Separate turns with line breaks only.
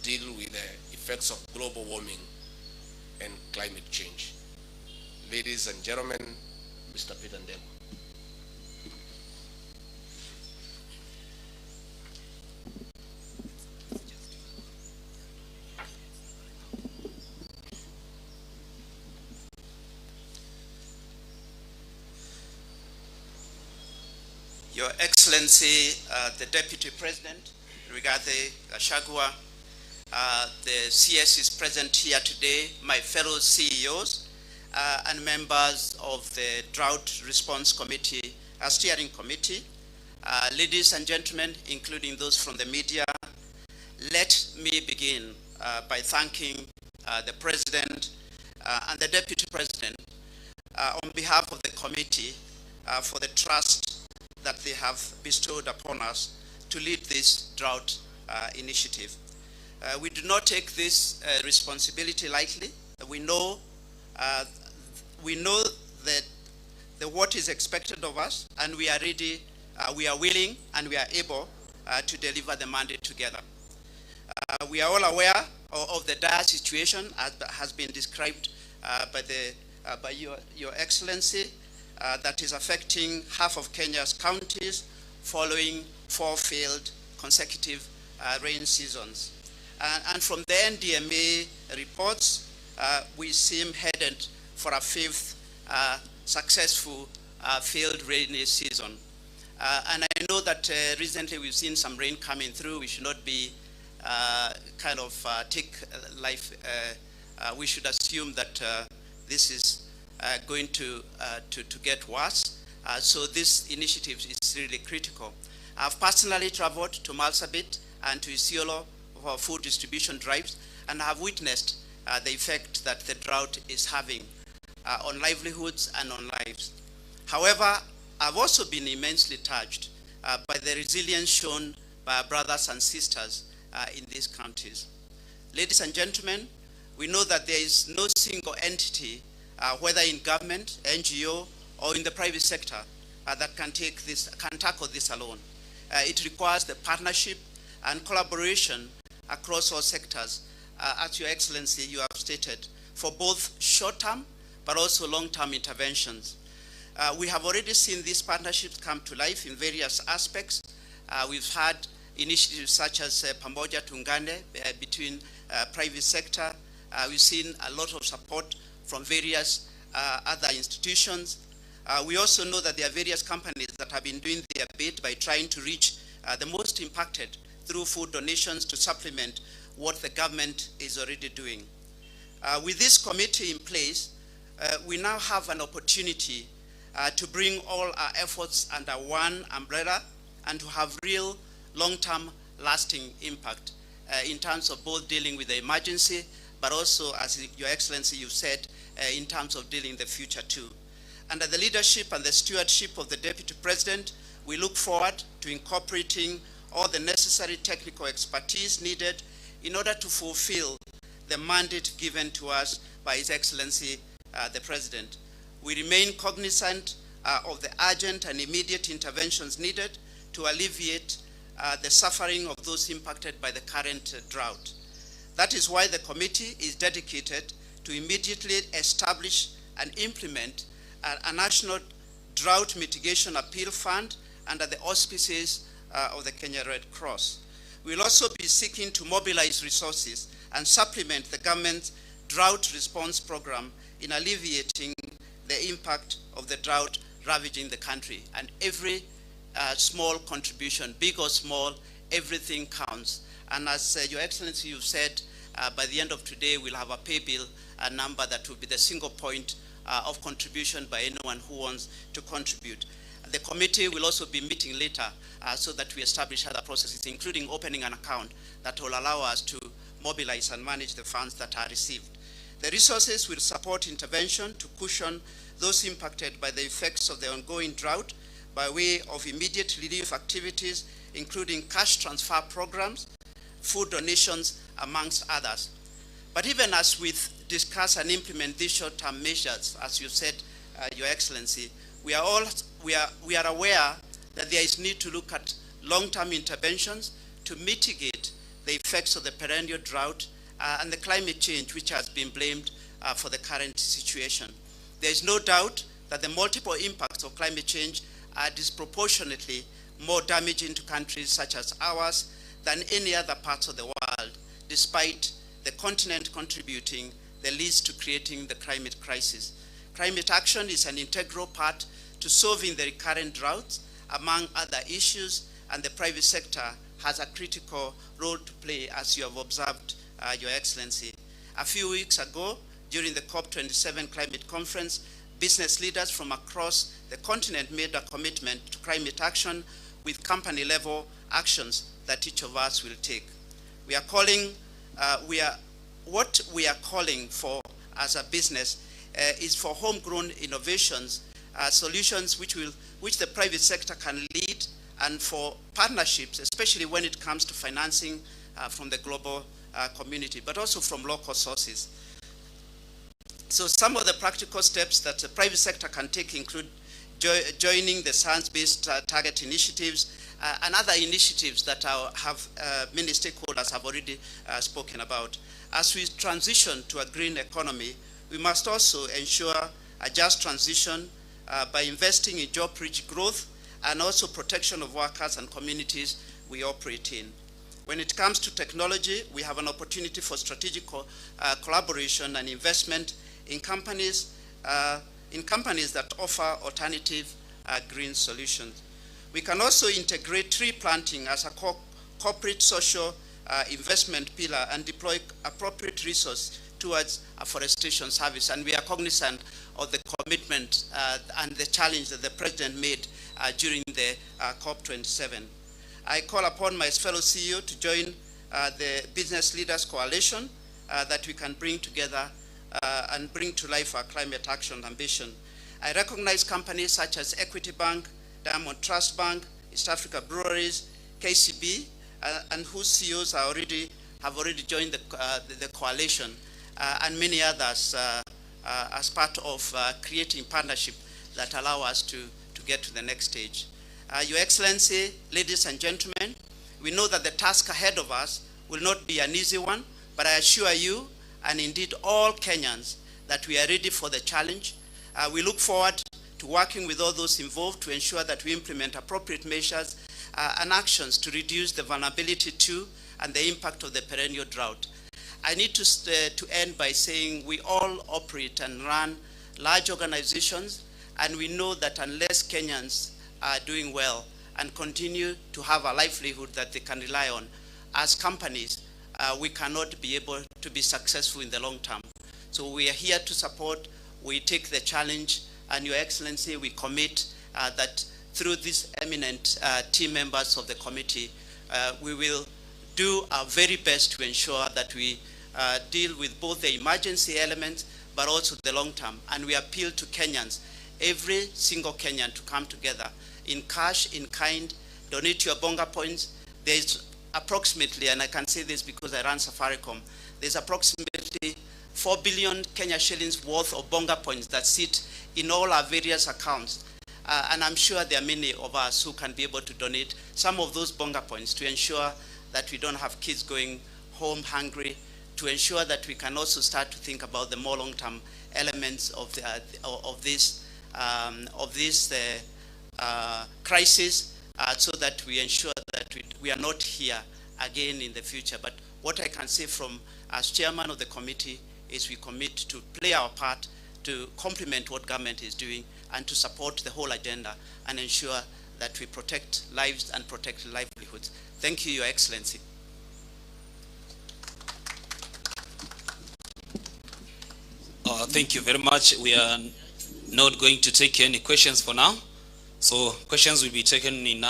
deal with the effects of global warming and climate change. Ladies and gentlemen, Mr. Peter Ndengwa.
Your Excellency, the Deputy President, Rigathi, the CS is present here today, my fellow CEOs, and members of the Drought Response Committee, Steering Committee, ladies and gentlemen, including those from the media, let me begin by thanking the President and the Deputy President on behalf of the committee for the trust that they have bestowed upon us to lead this drought initiative. We do not take this responsibility lightly. We know that what is expected of us, and we are ready, we are willing, and we are able to deliver the mandate together. We are all aware of the dire situation as has been described by Your Excellency, that is affecting half of Kenya's counties following 4 failed consecutive rain seasons. And from the NDMA reports, we seem headed for a 5th successful failed rainy season. And I know that recently we've seen some rain coming through. We should not be take life. We should assume that this is going to get worse. So this initiative is really critical. I've personally traveled to Marsabit and to Isiolo for food distribution drives, and have witnessed the effect that the drought is having on livelihoods and on lives. However, I've also been immensely touched by the resilience shown by our brothers and sisters in these counties. Ladies and gentlemen, we know that there is no single entity, whether in government, NGO, or in the private sector, that can tackle this alone. It requires the partnership and collaboration across all sectors, as Your Excellency, you have stated, for both short-term but also long-term interventions. We have already seen these partnerships come to life in various aspects. We've had initiatives such as Pamoja Tungane between private sector. We've seen a lot of support from various other institutions. We also know that there are various companies that have been doing their bit by trying to reach the most impacted through food donations to supplement what the government is already doing. With this committee in place, we now have an opportunity to bring all our efforts under one umbrella and to have real long-term lasting impact in terms of both dealing with the emergency, but also, as Your Excellency, you said, in terms of dealing the future too. Under the leadership and the stewardship of the Deputy President, we look forward to incorporating all the necessary technical expertise needed in order to fulfill the mandate given to us by His Excellency, the President. We remain cognizant of the urgent and immediate interventions needed to alleviate the suffering of those impacted by the current drought. That is why the committee is dedicated to immediately establish and implement a national drought mitigation appeal fund under the auspices of the Kenya Red Cross. We will also be seeking to mobilize resources and supplement the government's drought response program in alleviating the impact of the drought ravaging the country. And every small contribution, big or small, everything counts. And as Your Excellency, you've said, by the end of today, we'll have a pay bill, a number that will be the single point of contribution by anyone who wants to contribute. The committee will also be meeting later so that we establish other processes, including opening an account that will allow us to mobilize and manage the funds that are received. The resources will support intervention to cushion those impacted by the effects of the ongoing drought by way of immediate relief activities, including cash transfer programs, food donations, amongst others. But even as we discuss and implement these short-term measures, as you said, Your Excellency, we are aware that there is need to look at long-term interventions to mitigate the effects of the perennial drought, and the climate change which has been blamed for the current situation. There is no doubt that the multiple impacts of climate change are disproportionately more damaging to countries such as ours than any other parts of the world, despite the continent contributing the least to creating the climate crisis. Climate action is an integral part to solving the recurrent droughts, among other issues, and the private sector has a critical role to play, as you have observed, Your Excellency. A few weeks ago, during the COP27 climate conference, business leaders from across the continent made a commitment to climate action with company-level actions that each of us will take. What we are calling for as a business is for homegrown innovations, solutions which the private sector can lead, and for partnerships, especially when it comes to financing from the global community, but also from local sources. So some of the practical steps that the private sector can take include joining the science-based target initiatives and other initiatives that many stakeholders have already spoken about. As we transition to a green economy, we must also ensure a just transition by investing in job-rich growth and also protection of workers and communities we operate in. When it comes to technology, we have an opportunity for strategic collaboration and investment in companies that offer alternative green solutions. We can also integrate tree planting as a corporate social investment pillar and deploy appropriate resources towards afforestation service. And we are cognizant of the commitment and the challenge that the President made during the COP27. I call upon my fellow CEO to join the Business Leaders Coalition that we can bring together and bring to life our climate action ambition. I recognize companies such as Equity Bank, Diamond Trust Bank, East Africa Breweries, KCB, and whose CEOs have already joined the coalition, and many others as part of creating partnership that allow us to get to the next stage. Your Excellency, ladies and gentlemen, we know that the task ahead of us will not be an easy one, but I assure you, and indeed all Kenyans, that we are ready for the challenge. We look forward to working with all those involved to ensure that we implement appropriate measures and actions to reduce the vulnerability to and the impact of the perennial drought. I need to end by saying we all operate and run large organizations, and we know that unless Kenyans are doing well and continue to have a livelihood that they can rely on, as companies, we cannot be able to be successful in the long term. So we are here to support, we take the challenge, and Your Excellency, we commit that through these eminent team members of the committee, we will do our very best to ensure that we deal with both the emergency elements, but also the long term. And we appeal to Kenyans, every single Kenyan, to come together in cash, in kind, donate your bonga points. There's approximately, and I can say this because I run Safaricom, there's approximately 4 billion Kenya shillings worth of bonga points that sit in all our various accounts. And I'm sure there are many of us who can be able to donate some of those bonga points to ensure that we don't have kids going home hungry, to ensure that we can also start to think about the more long-term elements of this crisis, so that we ensure that we are not here again in the future. But what I can say from as chairman of the committee is we commit to play our part to complement what government is doing and to support the whole agenda and ensure that we protect lives and protect livelihoods. Thank you, Your Excellency.
Thank you very much. We are not going to take any questions for now. So questions will be taken in